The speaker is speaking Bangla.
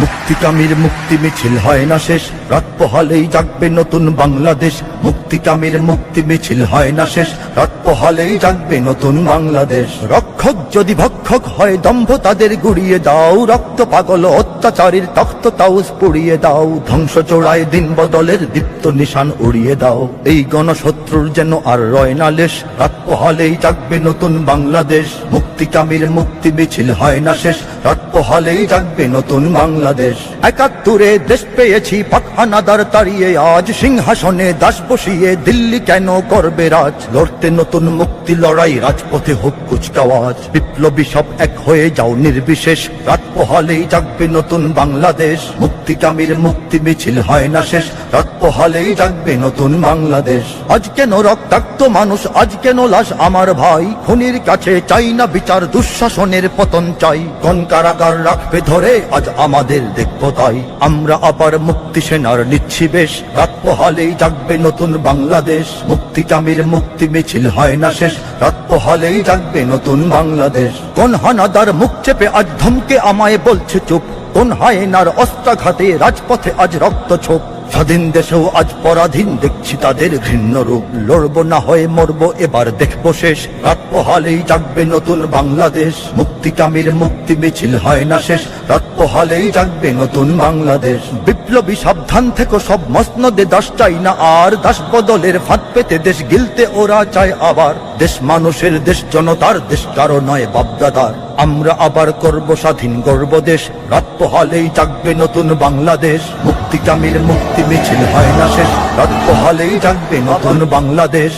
মুক্তিকামীর মুক্তি মিছিল হয় না শেষ, রাত পোহালেই জাগবে নতুন বাংলাদেশ। মুক্তিকামীর মুক্তি মিছিল হয় না শেষ, রাত পোহালেই জাগবে নতুন বাংলাদেশ। রক্ষক যদি ভক্ষক হয় দম্ভ তাদের গুড়িয়ে দাও, রক্ত পাগল অত্যাচারীর তখ্ত তাউস পুড়িয়ে দাও। ধ্বংস চোড়ায় দিন বদলের দীপ্ত নিশান উড়িয়ে দাও, এই গণশত্রুর যেন আর রয় না লেশ। রাত পোহালেই জাগবে নতুন বাংলাদেশ, মুক্তিকামীর মুক্তি মিছিল হয় না শেষ, রাত পোহালেই জাগবে নতুন বাংলাদেশ। ৭১ দেশ পেয়েছি পাক হানাদার তাড়িয়ে, আজ সিংহাসনে দাস বসিয়ে দিল্লি কেন করবে রাজ। লড়তে নতুন মুক্তি লড়াই, রাজপথে হোক কুচকাওয়াজ। বিপ্লবী সব এক হয়ে যাও নির্বিশেষ, রাত পোহালেই জাগবে নতুন বাংলাদেশ। মুক্তিকামীর মুক্তি মিছিল হয় না শেষ, রাত পোহালেই জাগবে নতুন বাংলাদেশ। আজ কেন রক্তাক্ত মানুষ, আজ কেন লাশ আমার ভাই। খুনির কাছে চাই না বিচার, দুঃশাসনের পতন চাই। কোন কারাগার রাখবে ধরে আজ আমাদের দেখবো তাই। আমরা আবার মুক্তি সেনার নিচ্ছি বেশ, রাত পোহালেই জাগবে নতুন বাংলাদেশ। মুক্তিকামীর মুক্তি মিছিল হয় না শেষ, রাত পোহালেই জাগবে নতুন বাংলাদেশ। কোন হানাদার মুখ চেপে আজ ধমকে আমায় বলছে চুপ, কোন হায়নার অস্ত্রাঘাতে রাজপথে আজ রক্ত ছোপ। স্বাধীন দেশেও আজ পরাধীন দেখছি তাদের ঘৃণ্য রূপ। লড়বো না হয়ে মরবো এবার দেখবো শেষ, রাত পোহালেই জাগবে নতুন বাংলাদেশ। মুক্তিকামীর মুক্তি মিছিল হয় না শেষ, রাত পোহালেই জাগবে নতুন বাংলাদেশ। বিপ্লবী সাবধান থেকে সব মসনদে দাস চাই না আর, দাস বদলের ফাঁদ পেতে দেশ গিলতে ওরা চায় আবার। দেশ মানুষের, দেশ জনতার, দেশ কারো নয় বাপদাদার। আমরা আবার করব স্বাধীন গর্ব দেশ, রাত পোহালেই জাগবে নতুন বাংলাদেশ। মুক্তিকামীর মুক্তি মিছিল হয় না শেষ, রাত পোহালেই জাগবে নতুন বাংলাদেশ।